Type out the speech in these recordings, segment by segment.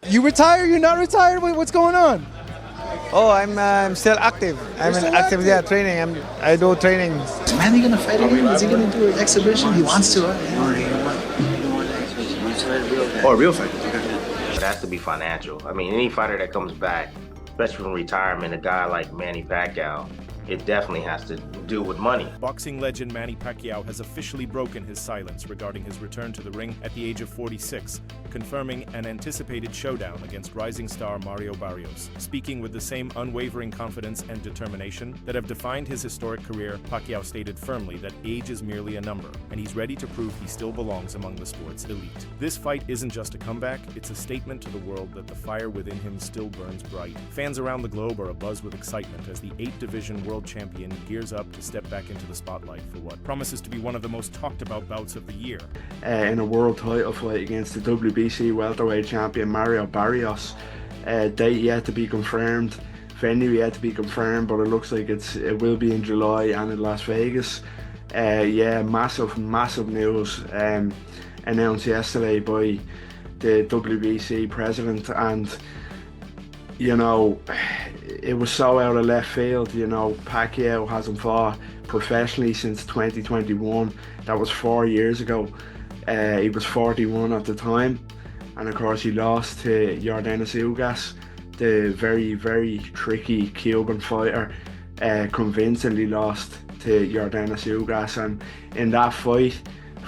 You retire? You're not retired? What's going on? Oh, I'm still active. I'm in still active, active? yeah, training. I do training. Is Manny gonna fight again? Is he gonna do an exhibition? He wants to, right? Or a real fight. Okay. It has to be financial. I mean, any fighter that comes back, especially from retirement, a guy like Manny Pacquiao, it definitely has to do with money. Boxing legend Manny Pacquiao has officially broken his silence regarding his return to the ring at the age of 46, confirming an anticipated showdown against rising star Mario Barrios. Speaking with the same unwavering confidence and determination that have defined his historic career, Pacquiao stated firmly that age is merely a number, and he's ready to prove he still belongs among the sport's elite. This fight isn't just a comeback, it's a statement to the world that the fire within him still burns bright. Fans around the globe are abuzz with excitement as the 8-division world champion gears up to step back into the spotlight for what promises to be one of the most talked about bouts of the year. In a world title fight against the WBC welterweight champion Mario Barrios. Date yet to be confirmed, venue yet to be confirmed, but it looks like it will be in July and in Las Vegas. Yeah, massive news announced yesterday by the WBC president, and you know, it was so out of left field. You know, Pacquiao hasn't fought professionally since 2021. That was 4 years ago. He was 41 at the time, and of course he lost to Yordenis Ugas, the very, very tricky Cuban fighter. Convincingly lost to Yordenis Ugas, and in that fight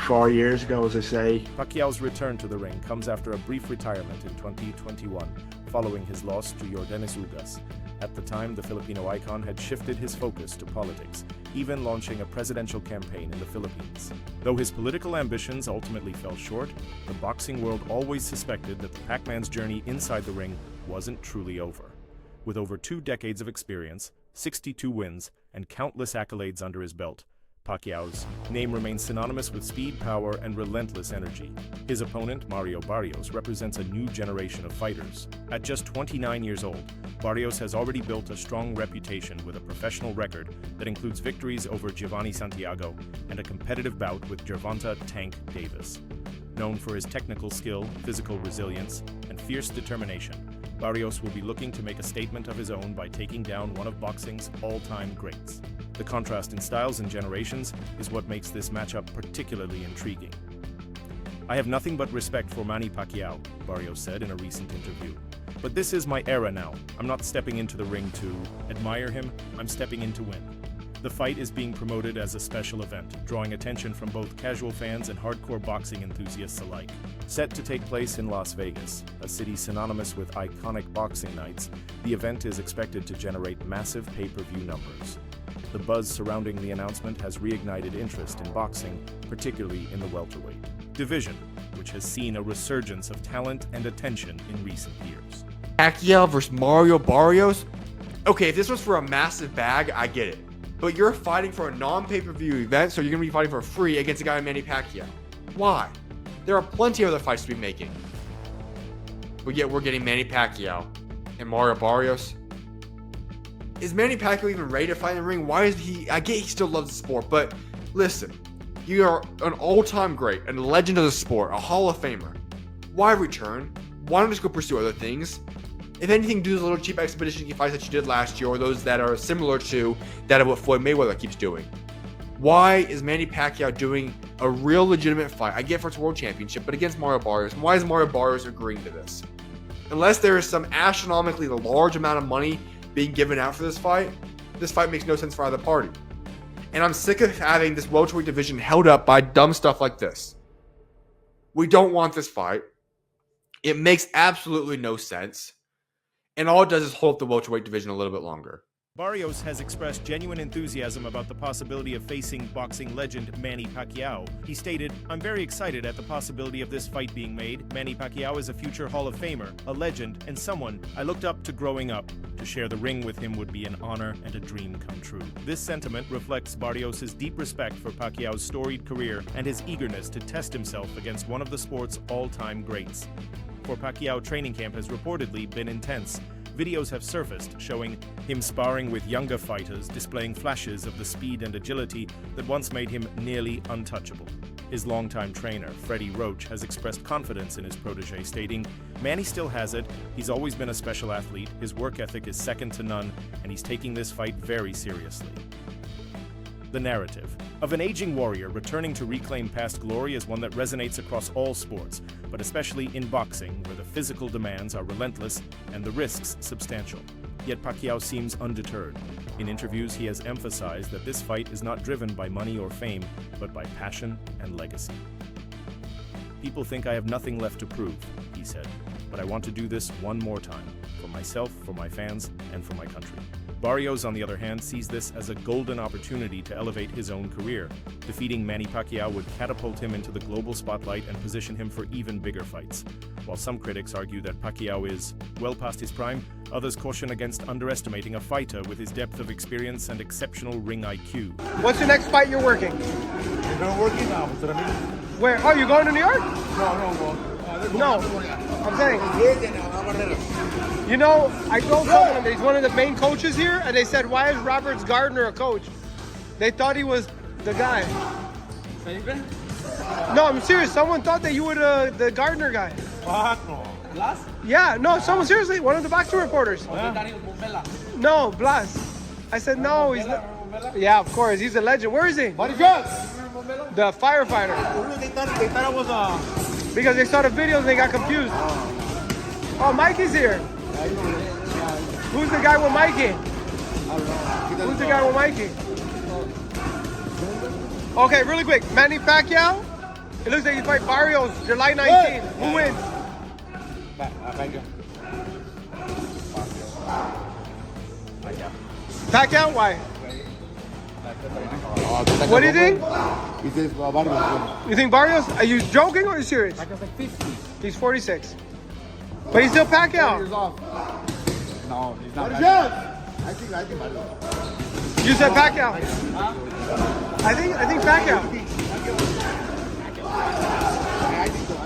4 years ago, as I say. Pacquiao's return to the ring comes after a brief retirement in 2021, following his loss to Yordenis Ugas. At the time, the Filipino icon had shifted his focus to politics, even launching a presidential campaign in the Philippines. Though his political ambitions ultimately fell short, the boxing world always suspected that the Pac-Man's journey inside the ring wasn't truly over. With over 2 decades of experience, 62 wins, and countless accolades under his belt, Pacquiao's name remains synonymous with speed, power, and relentless energy. His opponent, Mario Barrios, represents a new generation of fighters. At just 29 years old, Barrios has already built a strong reputation with a professional record that includes victories over Giovanni Santiago and a competitive bout with Gervonta "Tank" Davis. Known for his technical skill, physical resilience, and fierce determination, Barrios will be looking to make a statement of his own by taking down one of boxing's all-time greats. The contrast in styles and generations is what makes this matchup particularly intriguing. "I have nothing but respect for Manny Pacquiao," Barrios said in a recent interview. "But this is my era now. I'm not stepping into the ring to admire him, I'm stepping in to win." The fight is being promoted as a special event, drawing attention from both casual fans and hardcore boxing enthusiasts alike. Set to take place in Las Vegas, a city synonymous with iconic boxing nights, the event is expected to generate massive pay-per-view numbers. The buzz surrounding the announcement has reignited interest in boxing, particularly in the welterweight division, which has seen a resurgence of talent and attention in recent years. Pacquiao versus Mario Barrios? Okay, if this was for a massive bag, I get it. But you're fighting for a non-pay-per-view event, so you're going to be fighting for free against a guy like Manny Pacquiao. Why? There are plenty of other fights to be making. But yet we're getting Manny Pacquiao and Mario Barrios. Is Manny Pacquiao even ready to fight in the ring? Why is he? I get he still loves the sport, but listen, you are an all-time great, a legend of the sport, a Hall of Famer. Why return? Why not just go pursue other things? If anything, do those little cheap expedition fights that you did last year, or those that are similar to that of what Floyd Mayweather keeps doing. Why is Manny Pacquiao doing a real legitimate fight? I get for its world championship, but against Mario Barrios. And why is Mario Barrios agreeing to this? Unless there is some astronomically large amount of money being given out for this fight makes no sense for either party. And I'm sick of having this welterweight division held up by dumb stuff like this. We don't want this fight. It makes absolutely no sense. And all it does is hold up the welterweight division a little bit longer. Barrios has expressed genuine enthusiasm about the possibility of facing boxing legend Manny Pacquiao. He stated, "I'm very excited at the possibility of this fight being made. Manny Pacquiao is a future Hall of Famer, a legend, and someone I looked up to growing up. To share the ring with him would be an honor and a dream come true." This sentiment reflects Barrios' deep respect for Pacquiao's storied career and his eagerness to test himself against one of the sport's all-time greats. For Pacquiao, training camp has reportedly been intense. Videos have surfaced showing him sparring with younger fighters, displaying flashes of the speed and agility that once made him nearly untouchable. His longtime trainer, Freddie Roach, has expressed confidence in his protege, stating, "Manny still has it, he's always been a special athlete, his work ethic is second to none, and he's taking this fight very seriously." The narrative of an aging warrior returning to reclaim past glory is one that resonates across all sports, but especially in boxing, where the physical demands are relentless and the risks substantial. Yet Pacquiao seems undeterred. In interviews, he has emphasized that this fight is not driven by money or fame, but by passion and legacy. "People think I have nothing left to prove," he said, "but I want to do this one more time, for myself, for my fans, and for my country." Barrios, on the other hand, sees this as a golden opportunity to elevate his own career. Defeating Manny Pacquiao would catapult him into the global spotlight and position him for even bigger fights. While some critics argue that Pacquiao is well past his prime, others caution against underestimating a fighter with his depth of experience and exceptional ring IQ. What's your next fight you're working? I'm working now. Where? Oh, you going to New York? No. I'm saying. You know, I told someone that he's one of the main coaches here, and they said, "Why is Roberts Gardner a coach?" They thought he was the guy. No, I'm serious. Someone thought that you were the Gardner guy. Blas? Yeah, no, someone seriously, one of the boxing reporters. No, Blas. I said no, he's not. Yeah, of course, he's a legend. Where is he? The firefighter. They thought I was Because they saw the videos and they got confused. Oh, Mikey's here. Who's the guy with Mikey? Who's the guy with Mikey? Okay, really quick. Manny Pacquiao. It looks like you fight Barrios July 19th. Who wins? Pacquiao? Why? What do you think? He says Barrios. You think Barrios? Are you joking or are you serious? Pacquiao's like 50. He's 46. But he's still Pacquiao. Years off. No, he's not. I think Barrios. You said Pacquiao. I think Pacquiao. I think so.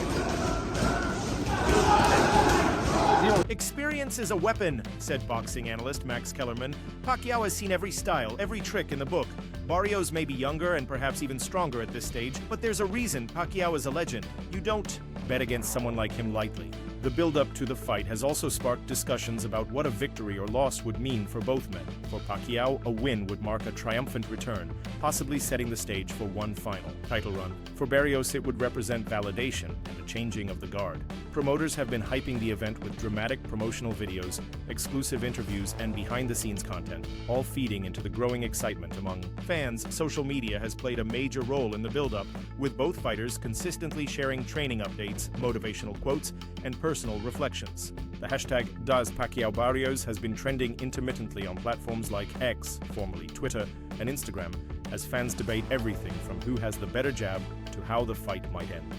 "Experience is a weapon," said boxing analyst Max Kellerman. "Pacquiao has seen every style, every trick in the book. Barrios may be younger and perhaps even stronger at this stage, but there's a reason Pacquiao is a legend. You don't bet against someone like him lightly." The build-up to the fight has also sparked discussions about what a victory or loss would mean for both men. For Pacquiao, a win would mark a triumphant return, possibly setting the stage for one final title run. For Barrios, it would represent validation and a changing of the guard. Promoters have been hyping the event with dramatic promotional videos, exclusive interviews, and behind-the-scenes content, all feeding into the growing excitement among fans. Social media has played a major role in the build-up, with both fighters consistently sharing training updates, motivational quotes, and personal reflections. The hashtag #DasPacquiaoBarrios has been trending intermittently on platforms like X, formerly Twitter, and Instagram, as fans debate everything from who has the better jab to how the fight might end.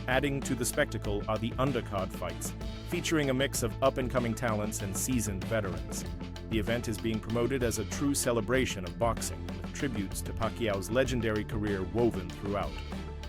Adding to the spectacle are the undercard fights, featuring a mix of up-and-coming talents and seasoned veterans. The event is being promoted as a true celebration of boxing, with tributes to Pacquiao's legendary career woven throughout.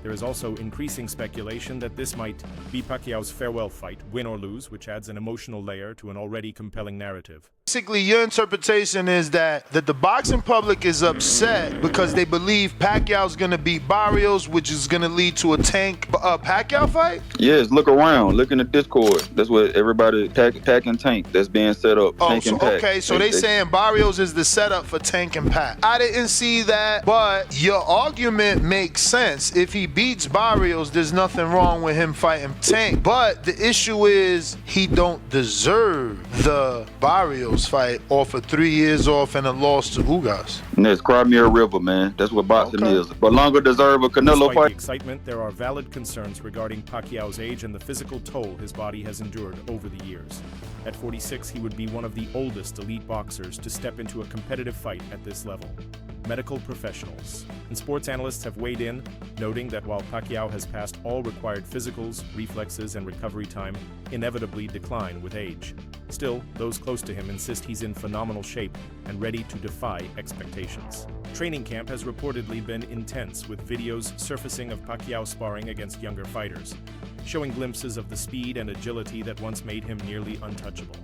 There is also increasing speculation that this might be Pacquiao's farewell fight, win or lose, which adds an emotional layer to an already compelling narrative. Basically, your interpretation is that the boxing public is upset because they believe Pacquiao's going to beat Barrios, which is going to lead to a Tank Pacquiao fight? Yes, look around. Look in the Discord. That's what everybody, Pac and Tank, that's being set up. Oh, Tank so, and Pac. okay, so they saying Barrios is the setup for Tank and Pac. I didn't see that, but your argument makes sense. If he beats Barrios, there's nothing wrong with him fighting Tank. But the issue is he don't deserve the Barrios fight off of 3 years off and a loss to Ugas. And that's Crimea River, man. That's what boxing is. But longer deserve a Canelo Despite fight. the excitement, there are valid concerns regarding Pacquiao's age and the physical toll his body has endured over the years. At 46, he would be one of the oldest elite boxers to step into a competitive fight at this level. Medical professionals and sports analysts have weighed in, noting that while Pacquiao has passed all required physicals, reflexes, and recovery time inevitably decline with age. Still, those close to him insist he's in phenomenal shape and ready to defy expectations. Training camp has reportedly been intense, with videos surfacing of Pacquiao sparring against younger fighters, showing glimpses of the speed and agility that once made him nearly untouchable.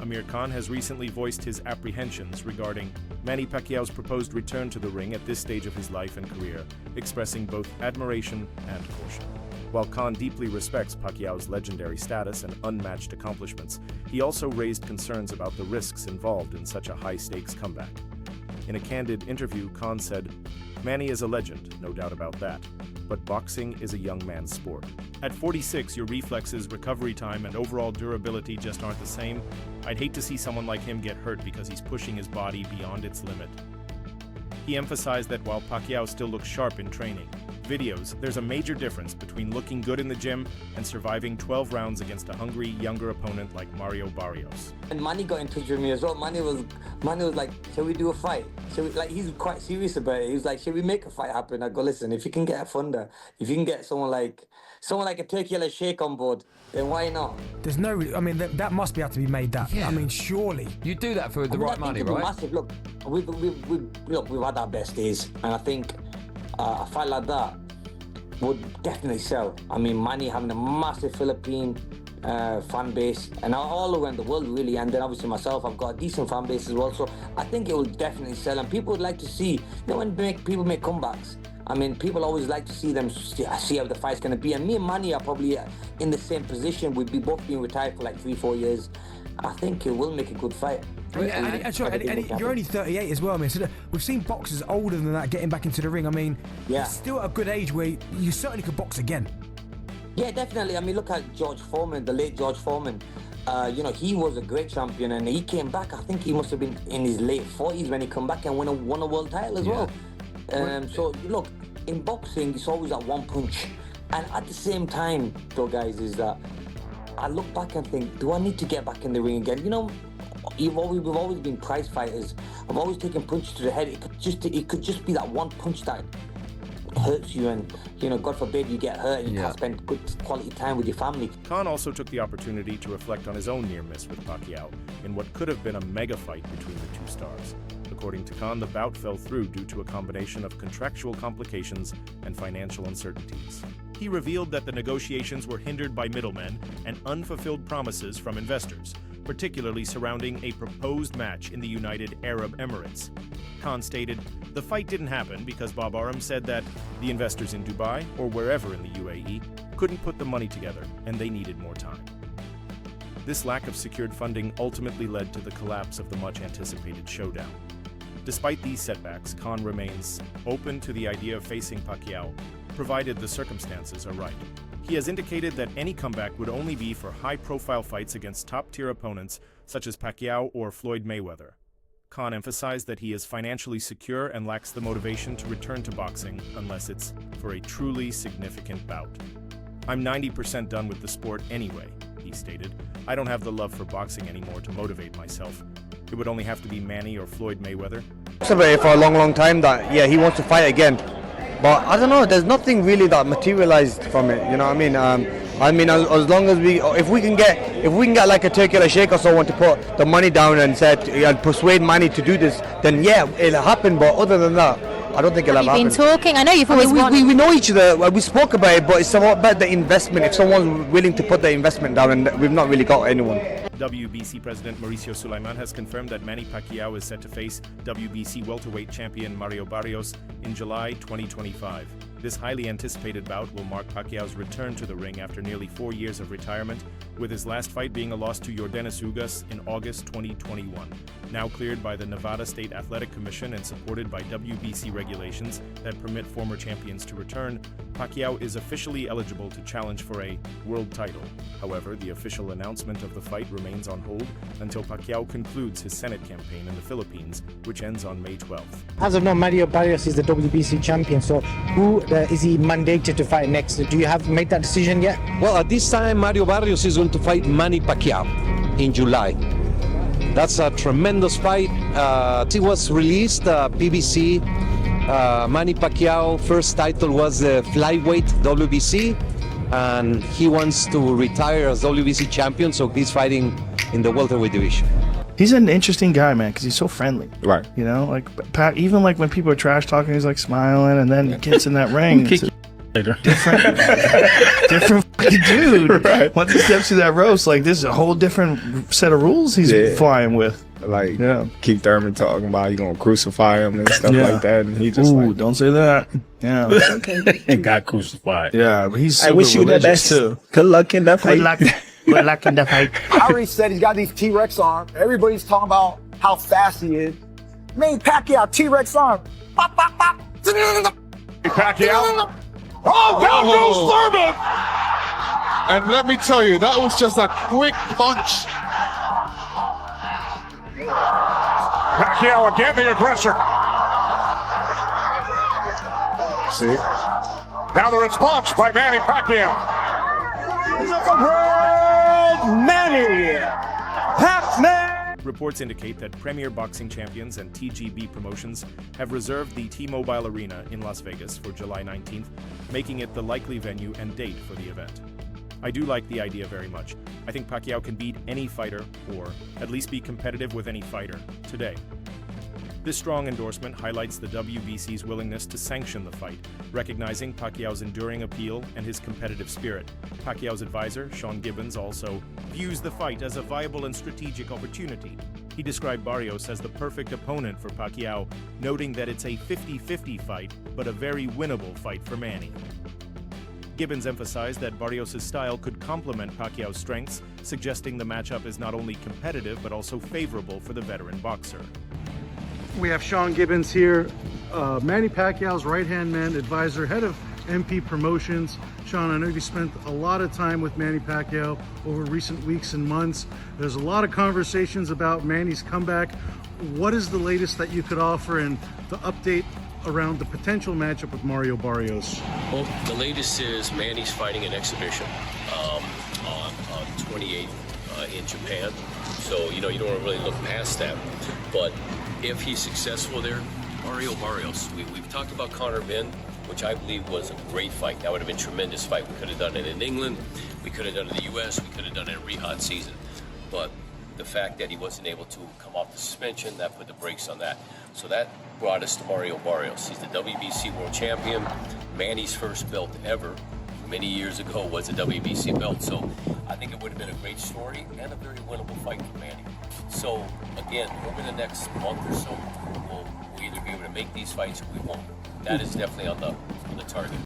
Amir Khan has recently voiced his apprehensions regarding Manny Pacquiao's proposed return to the ring at this stage of his life and career, expressing both admiration and caution. While Khan deeply respects Pacquiao's legendary status and unmatched accomplishments, he also raised concerns about the risks involved in such a high-stakes comeback. In a candid interview, Khan said, "Manny is a legend, no doubt about that, but boxing is a young man's sport. At 46, your reflexes, recovery time, and overall durability just aren't the same. I'd hate to see someone like him get hurt because he's pushing his body beyond its limit." He emphasized that while Pacquiao still looks sharp in training, there's a major difference between looking good in the gym and surviving 12 rounds against a hungry, younger opponent like Mario Barrios. And Manny got in touch with me as well. Manny was like, "Shall we do a fight? He's quite serious about it. He was like, "Shall we make a fight happen?" I go, "Listen, if you can get a funder, if you can get someone like a Turkey Yellow Sheikh on board, then why not?" There's no, I mean, that must be able to be made. That I mean, surely you do that for the right money, right? Massive. Look, we've had our best days, and I think a fight like that would definitely sell. I mean, Manny having a massive Philippine fan base, and all around the world really, and then obviously myself, I've got a decent fan base as well, so I think it will definitely sell, and people would like to see, when people make comebacks, I mean, people always like to see them, see how the fight's going to be, and me and Manny are probably in the same position. We'd be both being retired for like 3-4 years. I think it will make a good fight. And you're only 38 as well, I mean, so we've seen boxers older than that getting back into the ring. I mean, it's still at a good age where you certainly could box again. Yeah, definitely. I mean, look at George Foreman, the late George Foreman. He was a great champion, and he came back. I think he must have been in his late 40s when he come back and won a world title as well. So look, in boxing, it's always that one punch. And at the same time, though, guys, is that I look back and think, do I need to get back in the ring again? We've always been prize fighters. I've always taken punches to the head. It could just be that one punch that hurts you, and God forbid you get hurt and you can't spend good quality time with your family. Khan also took the opportunity to reflect on his own near miss with Pacquiao in what could have been a mega fight between the two stars. According to Khan, the bout fell through due to a combination of contractual complications and financial uncertainties. He revealed that the negotiations were hindered by middlemen and unfulfilled promises from investors, particularly surrounding a proposed match in the United Arab Emirates. Khan stated, "The fight didn't happen because Bob Arum said that the investors in Dubai, or wherever in the UAE, couldn't put the money together and they needed more time." This lack of secured funding ultimately led to the collapse of the much-anticipated showdown. Despite these setbacks, Khan remains open to the idea of facing Pacquiao, provided the circumstances are right. He has indicated that any comeback would only be for high-profile fights against top-tier opponents such as Pacquiao or Floyd Mayweather. Khan emphasized that he is financially secure and lacks the motivation to return to boxing unless it's for a truly significant bout. "I'm 90% done with the sport anyway," he stated. "I don't have the love for boxing anymore to motivate myself. It would only have to be Manny or Floyd Mayweather." For a long time that he wants to fight again, but I don't know. There's nothing really that materialized from it. You know what I mean? As long as if we can get like a Turkey Yellow Sheikh or someone to put the money down and persuade Manny to do this, then it'll happen. But other than that, I don't think it'll ever happen. You've been talking. I know you've always wanted. We know each other. We spoke about it, but it's about the investment. If someone's willing to put the investment down, and we've not really got anyone. WBC President Mauricio Sulaiman has confirmed that Manny Pacquiao is set to face WBC welterweight champion Mario Barrios in July 2025. This highly anticipated bout will mark Pacquiao's return to the ring after nearly 4 years of retirement, with his last fight being a loss to Yordenis Ugas in August 2021. Now cleared by the Nevada State Athletic Commission and supported by WBC regulations that permit former champions to return, Pacquiao is officially eligible to challenge for a world title. However, the official announcement of the fight remains on hold until Pacquiao concludes his Senate campaign in the Philippines, which ends on May 12th. As of now, Mario Barrios is the WBC champion, so who is he mandated to fight next? Do you have made that decision yet? Well, at this time, Mario Barrios is going to fight Manny Pacquiao in July. That's a tremendous fight. It was released, BBC. Manny Pacquiao first title was the flyweight WBC, and he wants to retire as WBC champion, so he's fighting in the welterweight division. He's an interesting guy, man, because he's so friendly. Right. You know, like Pat, even like when people are trash talking, he's like smiling, and then he gets in that ring. Different fucking dude. Right. Once he steps through that ropes, like this is a whole different set of rules he's flying with. Like Keith Thurman talking about you gonna crucify him and stuff like that, and he just like, don't say that. Yeah, and got crucified. Yeah, but he's super I wish you the best. too. Good luck in the fight. Good luck in the fight. I already said he's got these T-Rex arms. Everybody's talking about how fast he is. Manny Pacquiao, T-Rex arm. Pop, pop, pop. Pacquiao. Oh, down goes Thurman! And let me tell you, that was just a quick punch. Pacquiao again, the aggressor. See? Now the response by Manny Pacquiao. Manny Pacquiao. Reports indicate that Premier Boxing Champions and TGB Promotions have reserved the T-Mobile Arena in Las Vegas for July 19th, making it the likely venue and date for the event. I do like the idea very much. I think Pacquiao can beat any fighter, or at least be competitive with any fighter, today. This strong endorsement highlights the WBC's willingness to sanction the fight, recognizing Pacquiao's enduring appeal and his competitive spirit. Pacquiao's advisor, Sean Gibbons, also views the fight as a viable and strategic opportunity. He described Barrios as the perfect opponent for Pacquiao, noting that it's a 50-50 fight, but a very winnable fight for Manny. Gibbons emphasized that Barrios' style could complement Pacquiao's strengths, suggesting the matchup is not only competitive but also favorable for the veteran boxer. We have Sean Gibbons here, Manny Pacquiao's right-hand man, advisor, head of MP Promotions. Sean, I know you spent a lot of time with Manny Pacquiao over recent weeks and months. There's a lot of conversations about Manny's comeback. What is the latest that you could offer and the update around the potential matchup with Mario Barrios? Well, the latest is Manny's fighting an exhibition on 28th in Japan. So, you don't want to really look past that. But if he's successful there, Mario Barrios, we've talked about Conor Benn, which I believe was a great fight. That would have been a tremendous fight. We could have done it in England, we could have done it in the US, we could have done it in Riyadh season. But the fact that he wasn't able to come off the suspension, that put the brakes on that. So that brought us to Mario Barrios. He's the WBC world champion. Manny's first belt ever many years ago was a WBC belt. So I think it would have been a great story and a very winnable fight for Manny. So again, over the next month or so, we'll either be able to make these fights or we won't. That is definitely on the target.